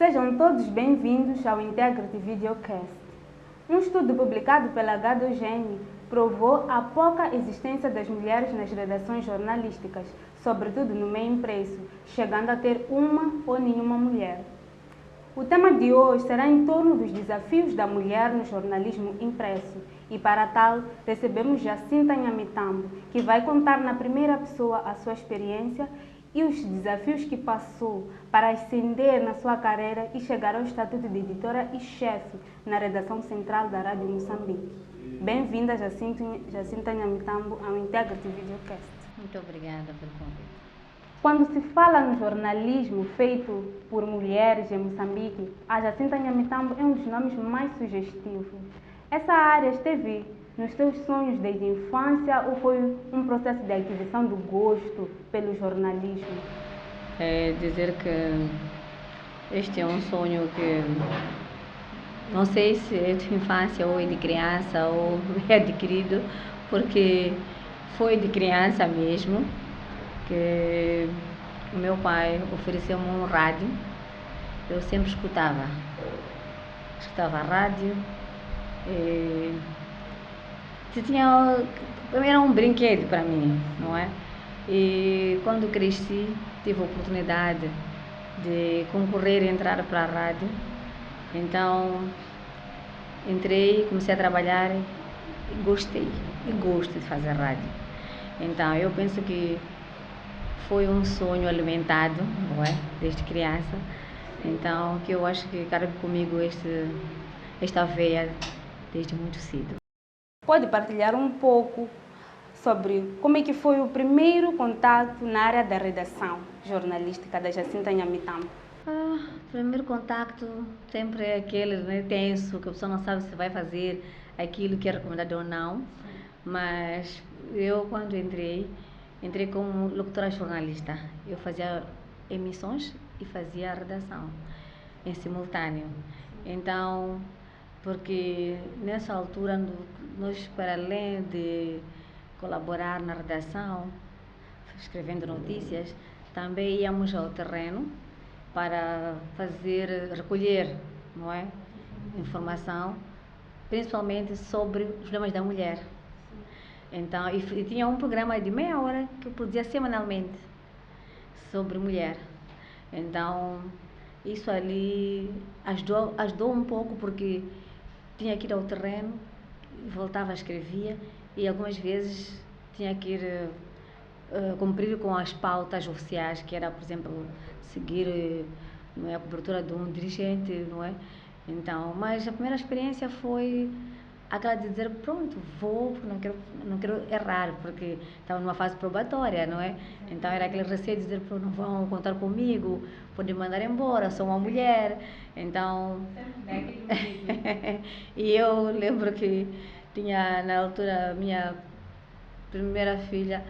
Sejam todos bem-vindos ao Integrity Videocast. Um estudo publicado pela H2N provou a pouca existência das mulheres nas redações jornalísticas, sobretudo no meio impresso, chegando a ter uma ou nenhuma mulher. O tema de hoje será em torno dos desafios da mulher no jornalismo impresso e, para tal, recebemos Jacinta Nhamitambo, que vai contar na primeira pessoa a sua experiência e os desafios que passou para ascender na sua carreira e chegar ao estatuto de editora e chefe na redação central da Rádio Moçambique. Bem-vinda, Jacinta Nhamitambo, ao Integrity Videocast. Muito obrigada pelo convite. Quando se fala no jornalismo feito por mulheres em Moçambique, a Jacinta Nhamitambo é um dos nomes mais sugestivos. Essa área esteve nos teus sonhos desde a infância ou foi um processo de aquisição do gosto pelo jornalismo? É dizer que este é um sonho que não sei se é de infância ou é de criança ou é adquirido, porque foi de criança mesmo que o meu pai ofereceu-me um rádio. Eu sempre escutava a rádio e era um brinquedo para mim, não é? E quando cresci, tive a oportunidade de concorrer e entrar para a rádio. Então, entrei, comecei a trabalhar e gostei, e gosto de fazer rádio. Então, eu penso que foi um sonho alimentado, não é? Desde criança. Então, que eu acho que carrego comigo esta veia desde muito cedo. Pode partilhar um pouco sobre como é que foi o primeiro contato na área da redação jornalística da Jacinta Nhamitambo? O primeiro contato sempre é aquele, né, tenso, que a pessoa não sabe se vai fazer aquilo que é recomendado ou não. Mas eu, quando entrei como locutora jornalista. Eu fazia emissões e fazia a redação em simultâneo. Então, porque nessa altura, nós, para além de colaborar na redação, escrevendo notícias, também íamos ao terreno para recolher, não é, informação, principalmente sobre os problemas da mulher. Então, e tinha um programa de meia hora que eu produzia semanalmente sobre mulher. Então, isso ali ajudou um pouco, porque tinha que ir ao terreno, voltava, escrevia, e algumas vezes tinha que ir cumprir com as pautas oficiais, que era, por exemplo, seguir não é, a cobertura de um dirigente, não é? Então, mas a primeira experiência foi aquela de dizer, pronto, vou, porque não quero errar, porque estava numa fase probatória, não é? Então era aquele receio de dizer, pronto, não vão contar comigo, podem me mandar embora, sou uma mulher. Então, e eu lembro que tinha, na altura, minha primeira filha,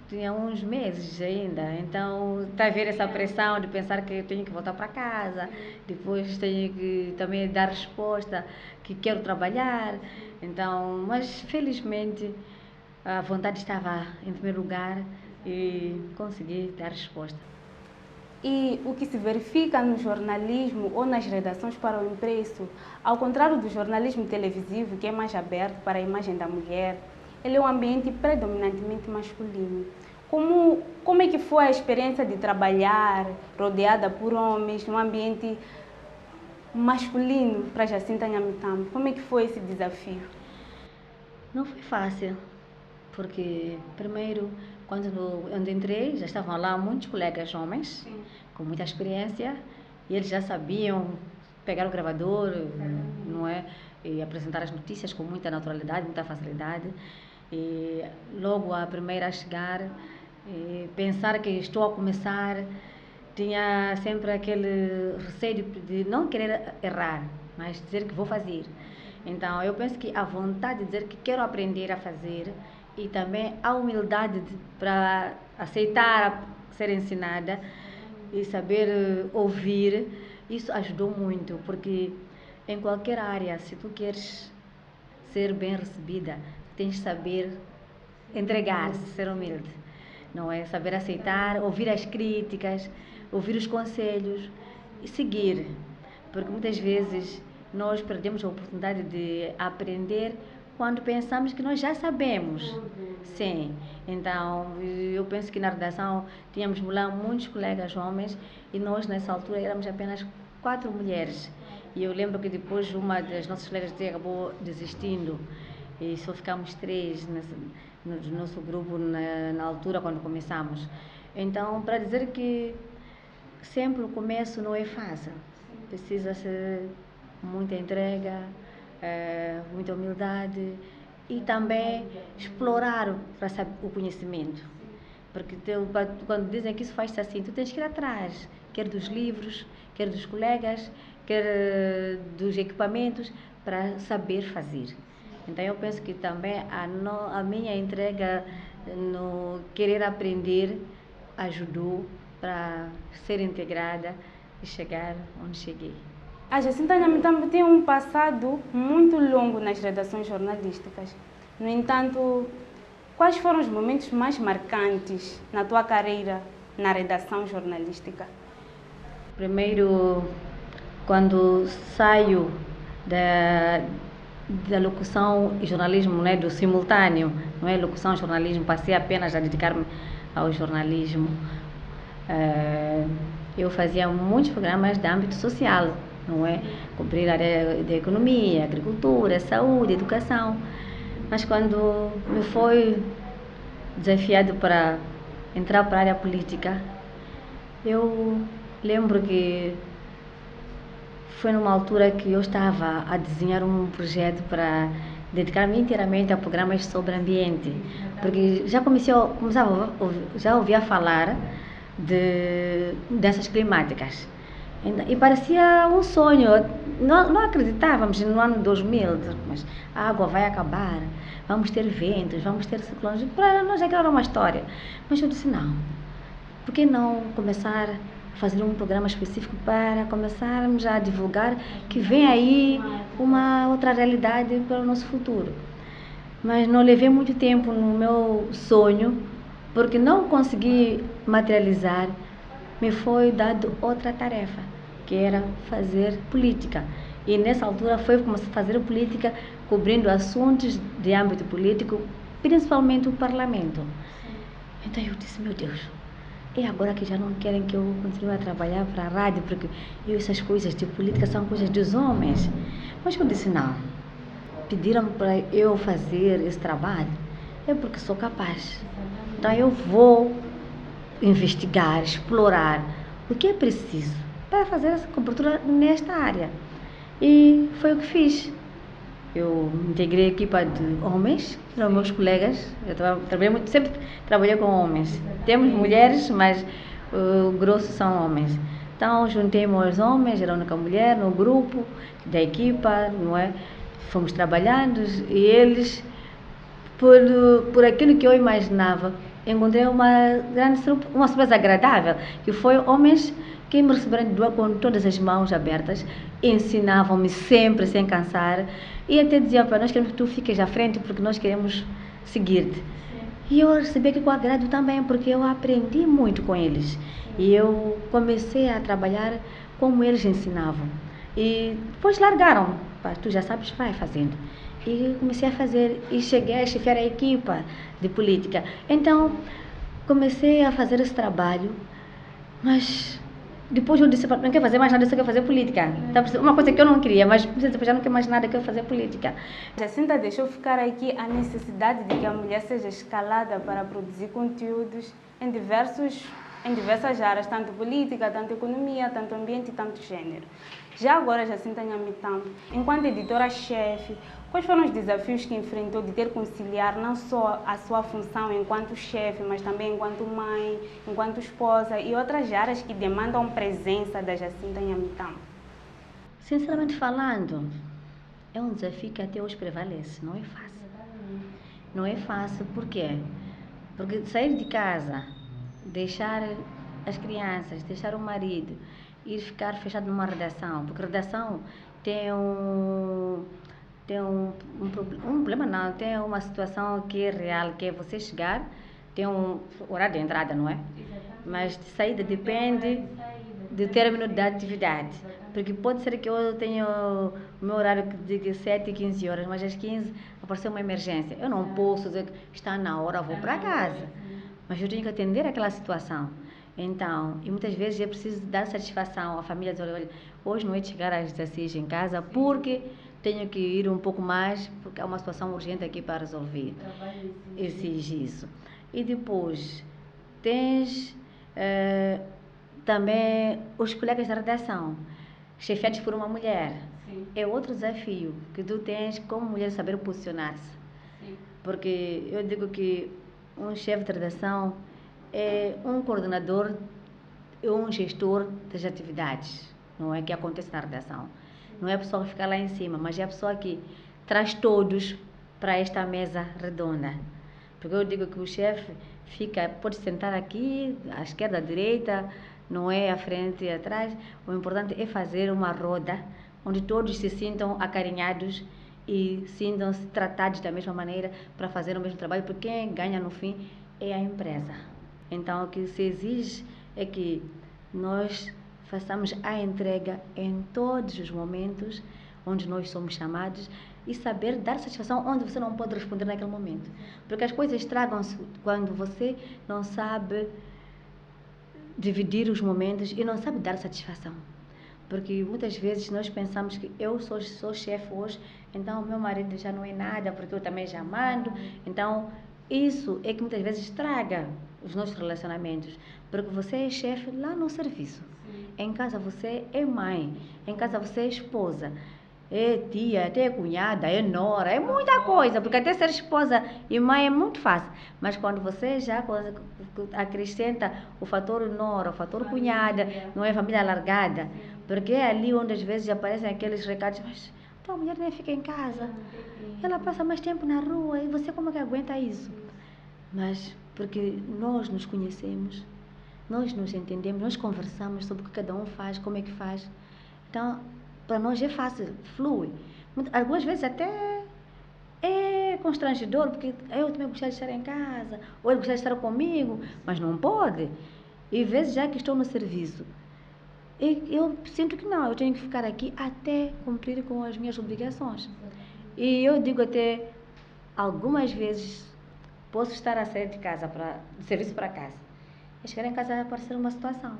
tinha uns meses ainda, então está a ver essa pressão de pensar que eu tenho que voltar para casa, depois tenho que também dar resposta, que quero trabalhar. Então, mas felizmente a vontade estava em primeiro lugar e consegui dar resposta. E o que se verifica no jornalismo ou nas redações para o impresso, ao contrário do jornalismo televisivo, que é mais aberto para a imagem da mulher, ele é um ambiente predominantemente masculino. Como é que foi a experiência de trabalhar rodeada por homens num ambiente masculino para Jacinta Nhamitambo? Como é que foi esse desafio? Não foi fácil, porque primeiro, quando entrei, já estavam lá muitos colegas homens, sim, com muita experiência, e eles já sabiam pegar o gravador, não é? E apresentar as notícias com muita naturalidade, muita facilidade. E logo a primeira a chegar, pensar que estou a começar, tinha sempre aquele receio de não querer errar, mas dizer que vou fazer. Então, eu penso que a vontade de dizer que quero aprender a fazer e também a humildade para aceitar ser ensinada e saber ouvir, isso ajudou muito, porque em qualquer área, se tu queres ser bem recebida, tens de saber entregar-se, ser humilde, não é? Saber aceitar, ouvir as críticas, ouvir os conselhos seguir, porque muitas vezes nós perdemos a oportunidade de aprender quando pensamos que nós já sabemos. Sim, então eu penso que na redação tínhamos lá muitos colegas homens e nós nessa altura éramos apenas 4 mulheres. E eu lembro que depois uma das nossas colegas acabou desistindo e só ficamos 3 no nosso grupo na altura quando começamos. Então, para dizer que sempre o começo não é fácil, precisa-se muita entrega, muita humildade e também explorar para saber o conhecimento. Porque quando dizem que isso faz-se assim, tu tens que ir atrás, quer dos livros, quer dos colegas, quer dos equipamentos, para saber fazer. Então eu penso que também a minha entrega no querer aprender ajudou para ser integrada e chegar onde cheguei. A Jacinta Nhamitamba tem um passado muito longo nas redações jornalísticas. No entanto, quais foram os momentos mais marcantes na tua carreira na redação jornalística? Primeiro, quando saio da locução e jornalismo, né, do simultâneo, não é locução e jornalismo, passei apenas a dedicar-me ao jornalismo. Eu fazia muitos programas de âmbito social, não é? Cobrir a área de economia, agricultura, saúde, educação. Mas quando me foi desafiado para entrar para a área política, eu lembro que foi numa altura que eu estava a desenhar um projeto para dedicar-me inteiramente a programas sobre ambiente, porque já ouvia falar de mudanças climáticas e parecia um sonho. Não acreditávamos no ano 2000, mas a água vai acabar, vamos ter ventos, vamos ter ciclones. Para nós aquilo era uma história, mas eu disse não, por que não começar a fazer um programa específico para começarmos a divulgar que vem aí uma outra realidade para o nosso futuro. Mas não levei muito tempo no meu sonho, porque não consegui materializar. Me foi dado outra tarefa, que era fazer política. E nessa altura foi começar a fazer política cobrindo assuntos de âmbito político, principalmente o parlamento. Então eu disse, meu Deus, e agora que já não querem que eu continue a trabalhar para a rádio, porque essas coisas de política são coisas dos homens. Mas eu disse, não, pediram para eu fazer esse trabalho, é porque sou capaz. Então eu vou investigar, explorar o que é preciso para fazer essa cobertura nesta área. E foi o que fiz. Eu integrei a equipa de homens, que eram meus colegas. Sempre trabalhei com homens. Temos mulheres, mas o grosso são homens. Então juntei-me aos homens, era a única mulher no grupo da equipa, não é? Fomos trabalhando e eles, por aquilo que eu imaginava, encontrei uma surpresa agradável, que foi homens que me receberam com todas as mãos abertas, ensinavam-me sempre sem cansar e até diziam para nós queremos que tu fiques à frente porque nós queremos seguir-te. E eu recebi aqui com agrado também, porque eu aprendi muito com eles e eu comecei a trabalhar como eles ensinavam. E depois largaram, tu já sabes, vai fazendo. E comecei a fazer e cheguei a chefiar a equipa de política. Então comecei a fazer esse trabalho, mas depois eu disse, não quero fazer mais nada, eu só quero fazer política. Uma coisa que eu não queria, mas depois já não quero mais nada, eu quero fazer política. Jacinta deixou ficar aqui a necessidade de que a mulher seja escalada para produzir conteúdos em diversas áreas, tanto política, tanto economia, tanto ambiente e tanto gênero. Já agora, Jacinta Nhamitamba, enquanto editora-chefe, quais foram os desafios que enfrentou de ter que conciliar não só a sua função enquanto chefe, mas também enquanto mãe, enquanto esposa e outras áreas que demandam presença da Jacinta Nhamitamba? Sinceramente falando, é um desafio que até hoje prevalece, não é fácil. Não é fácil, por quê? Porque sair de casa, deixar as crianças, deixar o marido, ir ficar fechado numa redação, porque redação tem um problema, não, tem uma situação que é real, que é você chegar, tem um horário de entrada, não é? Mas de saída depende de término da atividade. Porque pode ser que eu tenha o meu horário de 7 e 15 horas, mas às 15 apareceu uma emergência. Eu não posso dizer que está na hora, vou para casa. Mas eu tenho que atender aquela situação. Então, e muitas vezes é preciso dar satisfação à família, dizer, olha, hoje não é de chegar às 16 em casa porque tenho que ir um pouco mais, porque há uma situação urgente aqui para resolver. Exige isso. E depois, tens também os colegas da redação, chefiados por uma mulher. Sim. É outro desafio que tu tens como mulher saber posicionar-se. Porque eu digo que um chefe de redação é um coordenador, é um gestor das atividades, não é que acontece na redação. Não é a pessoa que fica lá em cima, mas é a pessoa que traz todos para esta mesa redonda. Porque eu digo que o chefe pode sentar aqui, à esquerda, à direita, não é à frente e atrás. O importante é fazer uma roda onde todos se sintam acarinhados e sintam-se tratados da mesma maneira para fazer o mesmo trabalho, porque quem ganha no fim é a empresa. Então, o que se exige é que nós façamos a entrega em todos os momentos onde nós somos chamados e saber dar satisfação onde você não pode responder naquele momento. Porque as coisas estragam-se quando você não sabe dividir os momentos e não sabe dar satisfação. Porque muitas vezes nós pensamos que eu sou chefe hoje, então o meu marido já não é nada, porque eu também já mando. Então, isso é que muitas vezes estraga os nossos relacionamentos. Porque você é chefe lá no serviço. Em casa você é mãe, em casa você é esposa, é tia, até é cunhada, é nora, é muita coisa, porque até ser esposa e mãe é muito fácil. Mas quando você já acrescenta o fator nora, o fator cunhada, não é família alargada, porque é ali onde às vezes aparecem aqueles recados, mas tua mulher nem fica em casa, ela passa mais tempo na rua, e você como é que aguenta isso? Mas porque nós nos conhecemos, nós nos entendemos, nós conversamos sobre o que cada um faz, como é que faz. Então, para nós é fácil, flui. Algumas vezes até é constrangedor, porque eu também gostaria de estar em casa, ou ele gostaria de estar comigo, mas não pode. E às vezes, já que estou no serviço, eu sinto que não, eu tenho que ficar aqui até cumprir com as minhas obrigações. E eu digo até, algumas vezes, posso estar a sair de casa, de serviço para casa, e chegar em casa vai aparecer uma situação.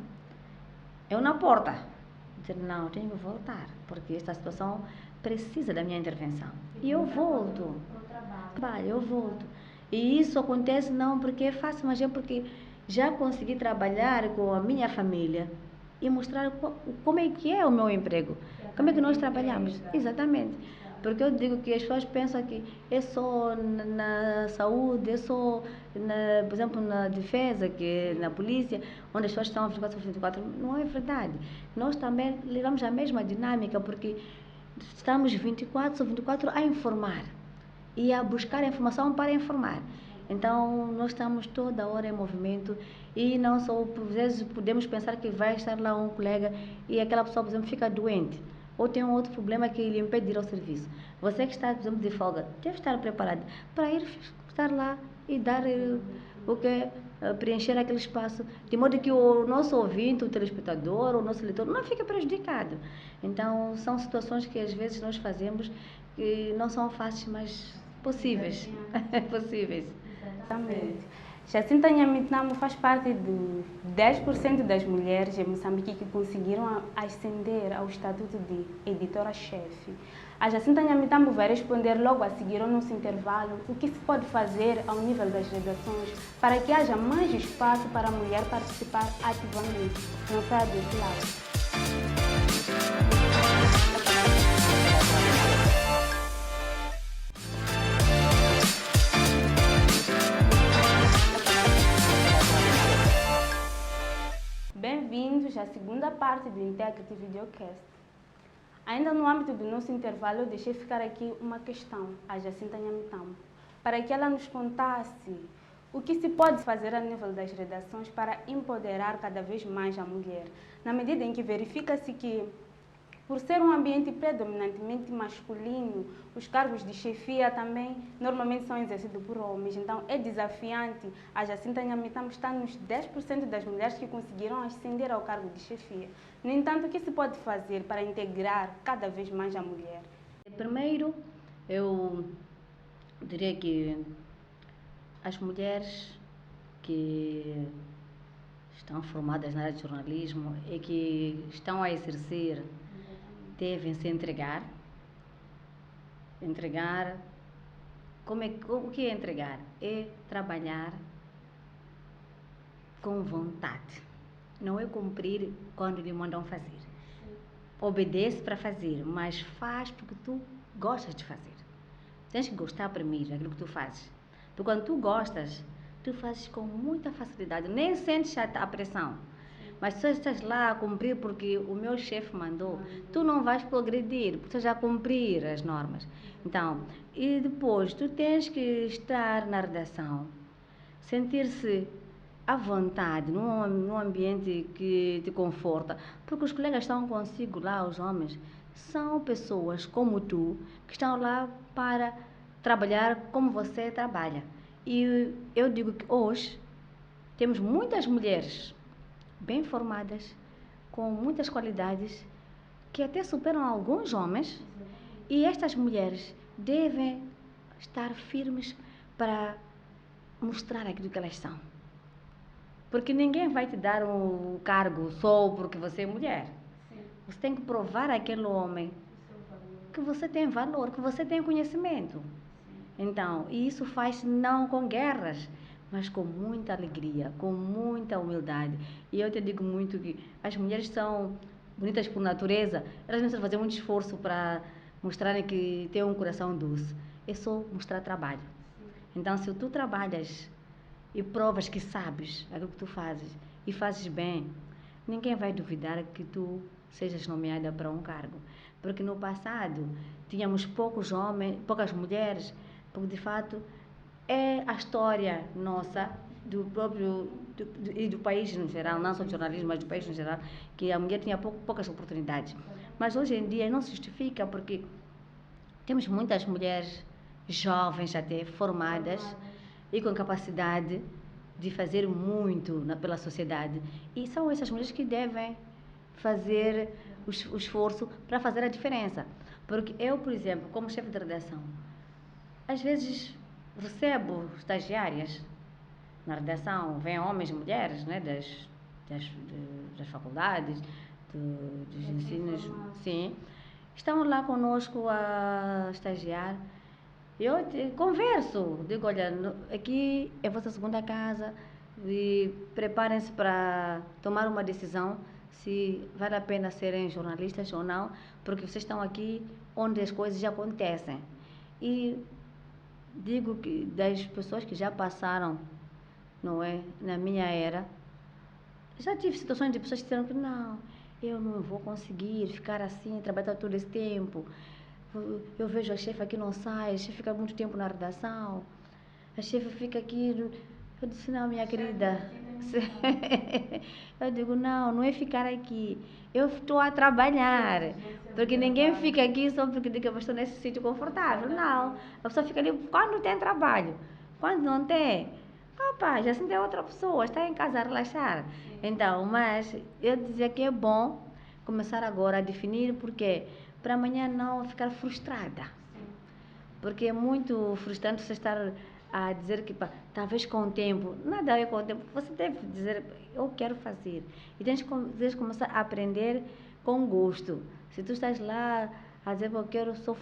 Eu na porta, dizer, não, eu tenho que voltar, porque esta situação precisa da minha intervenção. E eu volto. Eu volto. E isso acontece não porque é fácil, mas é porque já consegui trabalhar com a minha família e mostrar como é que é o meu emprego, como é que nós trabalhamos. Exatamente. Porque eu digo que as pessoas pensam que é só na saúde, é só, por exemplo, na defesa, que é na polícia, onde as pessoas estão 24/24. Não é verdade. Nós também levamos a mesma dinâmica, porque estamos 24/24 a informar e a buscar informação para informar. Então, nós estamos toda hora em movimento e não só, por vezes, podemos pensar que vai estar lá um colega e aquela pessoa, por exemplo, fica doente ou tem um outro problema que lhe impede de ir ao serviço. Você que está, por exemplo, de folga, deve estar preparado para ir estar lá e dar preencher aquele espaço, de modo que o nosso ouvinte, o telespectador, o nosso leitor não fique prejudicado. Então, são situações que às vezes nós fazemos que não são fáceis, mas possíveis. Possíveis. Exatamente. Jacinta Nhamitnamo faz parte de 10% das mulheres em Moçambique que conseguiram ascender ao estatuto de editora-chefe. A Jacinta Nhamitnamo vai responder logo a seguir ao nosso intervalo o que se pode fazer ao nível das redações para que haja mais espaço para a mulher participar ativamente. Não saia desse lado. Bem-vindos à segunda parte do Integrity Videocast. Ainda no âmbito do nosso intervalo, eu deixei ficar aqui uma questão à Jacinta Nhamitnamo, para que ela nos contasse o que se pode fazer a nível das redações para empoderar cada vez mais a mulher, na medida em que verifica-se que Por ser um ambiente predominantemente masculino, os cargos de chefia também normalmente são exercidos por homens. Então é desafiante. A Jacinta Nhamitama está nos 10% das mulheres que conseguiram ascender ao cargo de chefia. No entanto, o que se pode fazer para integrar cada vez mais a mulher? Primeiro, eu diria que as mulheres que estão formadas na área de jornalismo e que estão a exercer devem se entregar. Entregar, o que é entregar? É trabalhar com vontade. Não é cumprir quando lhe mandam fazer. Obedece para fazer, mas faz porque tu gostas de fazer. Tens que gostar primeiro daquilo que tu fazes. Porque quando tu gostas, tu fazes com muita facilidade. Nem sentes a pressão. Mas se estás lá a cumprir porque o meu chefe mandou, tu não vais progredir, porque estás a cumprir as normas. Então, e depois tu tens que estar na redação, sentir-se à vontade, num ambiente que te conforta, porque os colegas estão consigo lá, os homens, são pessoas como tu, que estão lá para trabalhar como você trabalha. E eu digo que hoje temos muitas mulheres bem formadas, com muitas qualidades, que até superam alguns homens, e estas mulheres devem estar firmes para mostrar aquilo que elas são. Porque ninguém vai te dar um cargo só porque você é mulher. Sim. Você tem que provar àquele homem que você tem valor, que você tem conhecimento. Sim. Então, e isso faz não com guerras, mas com muita alegria, com muita humildade. E eu te digo muito que as mulheres são bonitas por natureza, elas não precisam fazer muito esforço para mostrarem que têm um coração doce. É só mostrar trabalho. Então, se tu trabalhas e provas que sabes aquilo que tu fazes e fazes bem, ninguém vai duvidar que tu sejas nomeada para um cargo. Porque no passado tínhamos poucos homens, poucas mulheres, porque de fato é a história nossa do próprio e do país no geral, não só do jornalismo, mas do país no geral, que a mulher tinha poucas oportunidades. Mas hoje em dia não se justifica porque temos muitas mulheres jovens até, formadas e com capacidade de fazer muito pela sociedade. E são essas mulheres que devem fazer o esforço para fazer a diferença. Porque eu, por exemplo, como chefe de redação, às vezes recebo estagiárias na redação, vêm homens e mulheres, né, das faculdades, dos ensinos, sim, estão lá conosco a estagiar. Eu converso, digo, olha, aqui é a vossa segunda casa e preparem-se para tomar uma decisão se vale a pena serem jornalistas ou não, porque vocês estão aqui onde as coisas já acontecem. E digo que das pessoas que já passaram, não é, na minha era, já tive situações de pessoas que disseram que não, eu não vou conseguir ficar assim, trabalhar todo esse tempo. Eu vejo a chefe aqui não sai, a chefe fica muito tempo na redação, a chefe fica aqui. Eu disse, não, minha querida. Eu digo, não é ficar aqui. Eu estou a trabalhar. Porque ninguém fica aqui só porque diz que eu estou nesse sítio confortável. Não. A pessoa fica ali quando tem trabalho. Quando não tem, opa, já se tem outra pessoa, está em casa a relaxar. Então, mas eu dizia que é bom começar agora a definir porque para amanhã não ficar frustrada. Porque é muito frustrante você estar a dizer que talvez com o tempo, nada é com o tempo, você deve dizer, eu quero fazer. E tens que começar a aprender com gosto. Se tu estás lá a dizer, eu quero só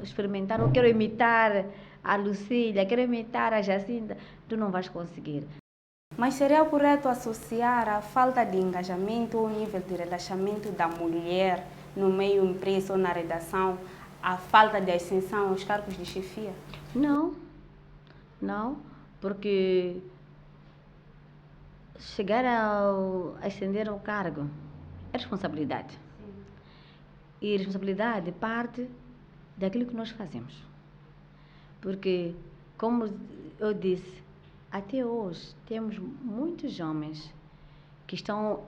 experimentar, eu quero imitar a Lucília, quero imitar a Jacinta, tu não vais conseguir. Mas seria correto associar a falta de engajamento ou nível de relaxamento da mulher no meio impresso ou na redação à falta de ascensão aos cargos de chefia? Não, porque chegar a ascender ao cargo é responsabilidade. Sim. E responsabilidade parte daquilo que nós fazemos. Porque, como eu disse, até hoje temos muitos homens que estão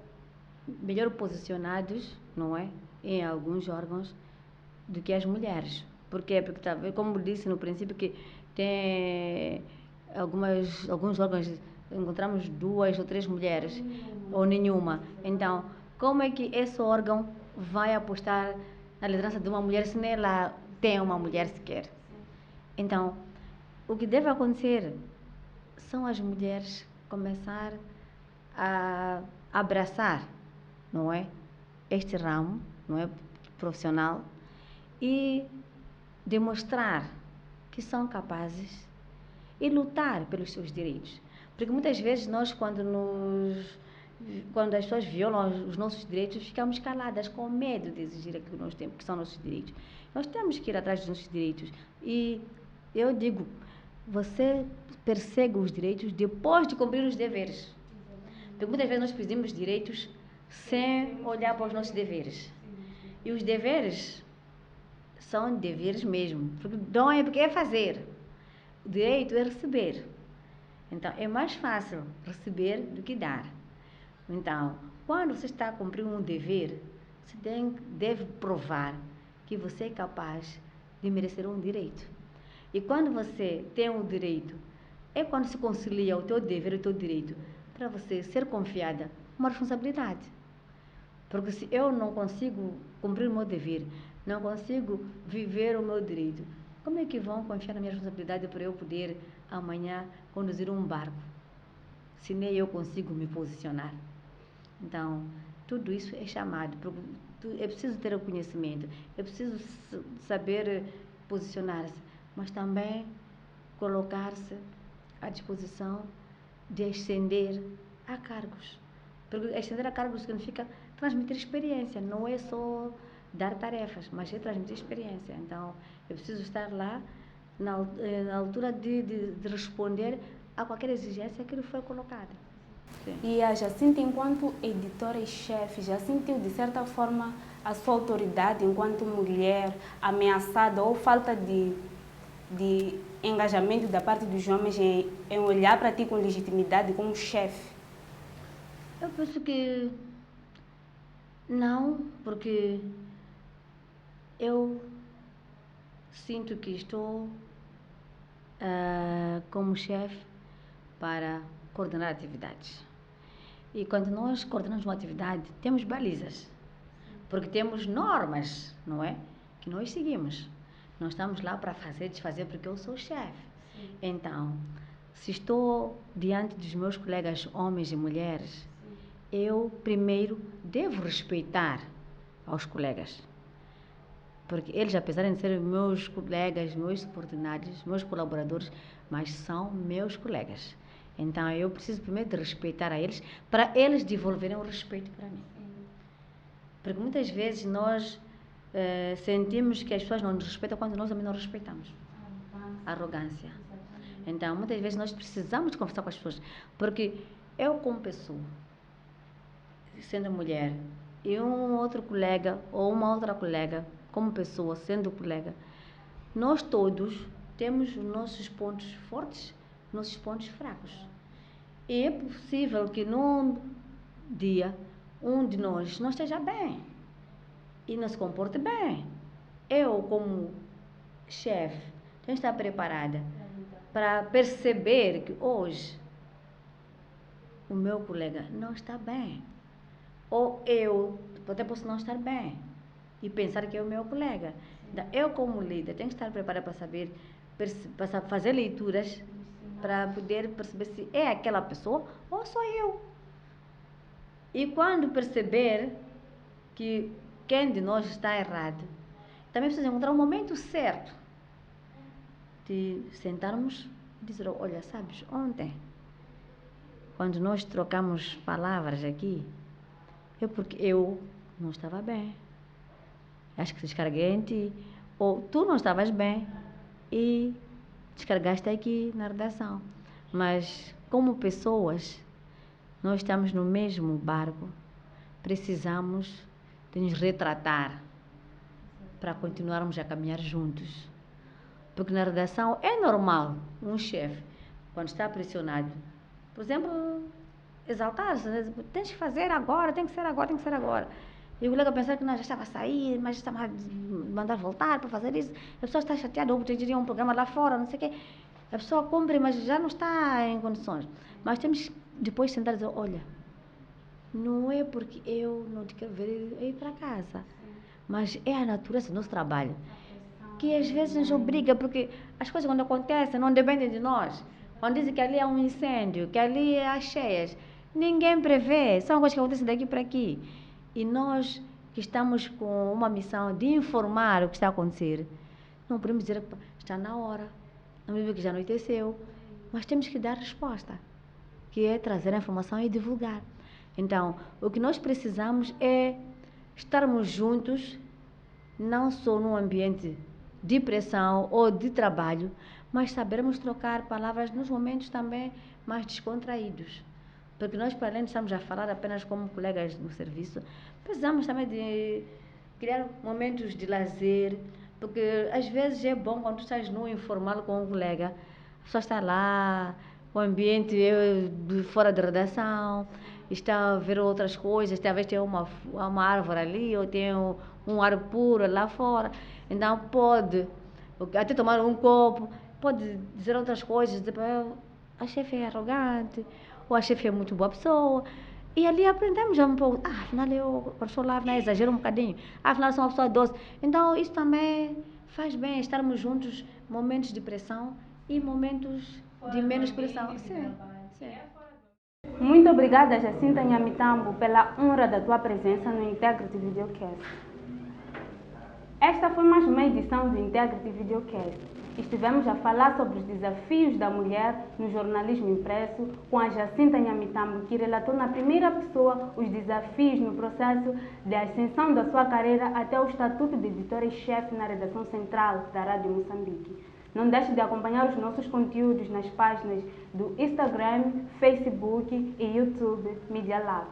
melhor posicionados, não é? em alguns órgãos do que as mulheres. Por quê? Porque, como disse no princípio, que tem alguns órgãos, encontramos 2 ou 3 mulheres, ou nenhuma. Então, como é que esse órgão vai apostar na liderança de uma mulher se nem ela tem uma mulher sequer? Então, o que deve acontecer são as mulheres começar a abraçar, não é, este ramo, não é, profissional, e demonstrar que são capazes e lutar pelos seus direitos. Porque muitas vezes nós, quando as pessoas violam os nossos direitos, ficamos caladas com medo de exigir aquilo que nós temos, que são nossos direitos. Nós temos que ir atrás dos nossos direitos. E eu digo, você persegue os direitos depois de cumprir os deveres. Porque muitas vezes nós pedimos direitos sem olhar para os nossos deveres. E os deveres são deveres mesmo. Porque dom é porque é fazer. O direito é receber. Então, é mais fácil receber do que dar. Então, quando você está a cumprir um dever, você deve provar que você é capaz de merecer um direito. E quando você tem um direito, é quando se concilia o teu dever e o teu direito, para você ser confiada uma responsabilidade. Porque se eu não consigo cumprir o meu dever, não consigo viver o meu direito, como é que vão confiar na minha responsabilidade para eu poder amanhã conduzir um barco, se nem eu consigo me posicionar? Então, tudo isso é chamado, é preciso ter o conhecimento, é preciso saber posicionar-se, mas também colocar-se à disposição de ascender a cargos. Porque ascender a cargos significa transmitir experiência, não é só dar tarefas, mas é transmitir experiência. Então, eu preciso estar lá na altura de responder a qualquer exigência que lhe foi colocada. Sim. E a Jacinta, enquanto editora e chefe, já sentiu de certa forma a sua autoridade enquanto mulher ameaçada ou falta de engajamento da parte dos homens em olhar para ti com legitimidade como chefe? Eu penso que não, porque eu sinto que estou como chefe para coordenar atividades. E quando nós coordenamos uma atividade, temos balizas, porque temos normas, não é? Que nós seguimos. Nós estamos lá para fazer, desfazer, porque eu sou chefe. Então, se estou diante dos meus colegas homens e mulheres, eu primeiro devo respeitar aos colegas. Porque eles, apesar de serem meus colegas, meus subordinados, meus colaboradores, mas são meus colegas. Então, eu preciso primeiro de respeitar a eles, para eles devolverem o respeito para mim. Porque muitas vezes nós sentimos que as pessoas não nos respeitam quando nós também não respeitamos. Arrogância. Então, muitas vezes nós precisamos de conversar com as pessoas. Porque eu, como pessoa, sendo mulher, e um outro colega ou uma outra colega, como pessoa, sendo colega, nós todos temos os nossos pontos fortes, nossos pontos fracos. E é possível que num dia um de nós não esteja bem e não se comporte bem. Eu, como chefe, tenho que estar preparada para perceber que hoje o meu colega não está bem. Ou eu até posso não estar bem e pensar que é o meu colega. Então, eu, como líder, tenho que estar preparada para saber, para fazer leituras, para poder perceber se é aquela pessoa ou sou eu. E quando perceber que quem de nós está errado, também precisa encontrar um momento certo de sentarmos e dizer, olha, sabes, ontem, quando nós trocamos palavras aqui, porque eu não estava bem. Acho que descarreguei em ti. Ou tu não estavas bem e descarregaste aqui na redação. Mas, como pessoas, nós estamos no mesmo barco. Precisamos de nos retratar para continuarmos a caminhar juntos. Porque na redação é normal um chefe, quando está pressionado, por exemplo, exaltar-se, tens que fazer agora, tem que ser agora, tem que ser agora. E o colega pensava que nós já estava a sair, mas estava a mandar voltar para fazer isso. A pessoa está chateada, ou teria um programa lá fora, não sei o quê. A pessoa cumpre, mas já não está em condições. Mas temos que depois sentar e dizer, olha, não é porque eu não te quero ver ir para casa, mas é a natureza do nosso trabalho, que às vezes nos obriga, porque as coisas quando acontecem não dependem de nós. Quando dizem que ali é um incêndio, que ali é as cheias, ninguém prevê, são coisas que acontecem daqui para aqui. E nós que estamos com uma missão de informar o que está a acontecer, não podemos dizer que está na hora, não podemos dizer que já anoiteceu, mas temos que dar resposta, que é trazer a informação e divulgar. Então, o que nós precisamos é estarmos juntos, não só num ambiente de pressão ou de trabalho, mas sabermos trocar palavras nos momentos também mais descontraídos. Porque nós, para além de estarmos a falar apenas como colegas no serviço, precisamos também de criar momentos de lazer, porque às vezes é bom quando tu estás no informal com um colega, a pessoa está lá, o ambiente fora da redação, está a ver outras coisas, talvez tenha uma árvore ali, ou tem um ar puro lá fora, então pode até tomar um copo, pode dizer outras coisas, dizer, a chefe é arrogante, ou a chefe é muito boa pessoa. E ali aprendemos um pouco. Afinal eu sou lá, afinal exagero um bocadinho. Afinal sou uma pessoa doce. Então isso também faz bem estarmos juntos, momentos de pressão e momentos de menos pressão. Sim, sim. Muito obrigada, Jacinta Nhamitambo, pela honra da tua presença no Integrity Videocast. Esta foi mais uma edição do Integrity Videocast. Estivemos a falar sobre os desafios da mulher no jornalismo impresso com a Jacinta Nhamitambo, que relatou na primeira pessoa os desafios no processo de ascensão da sua carreira até o estatuto de editora-chefe na redação central da Rádio Moçambique. Não deixe de acompanhar os nossos conteúdos nas páginas do Instagram, Facebook e YouTube Media Lab.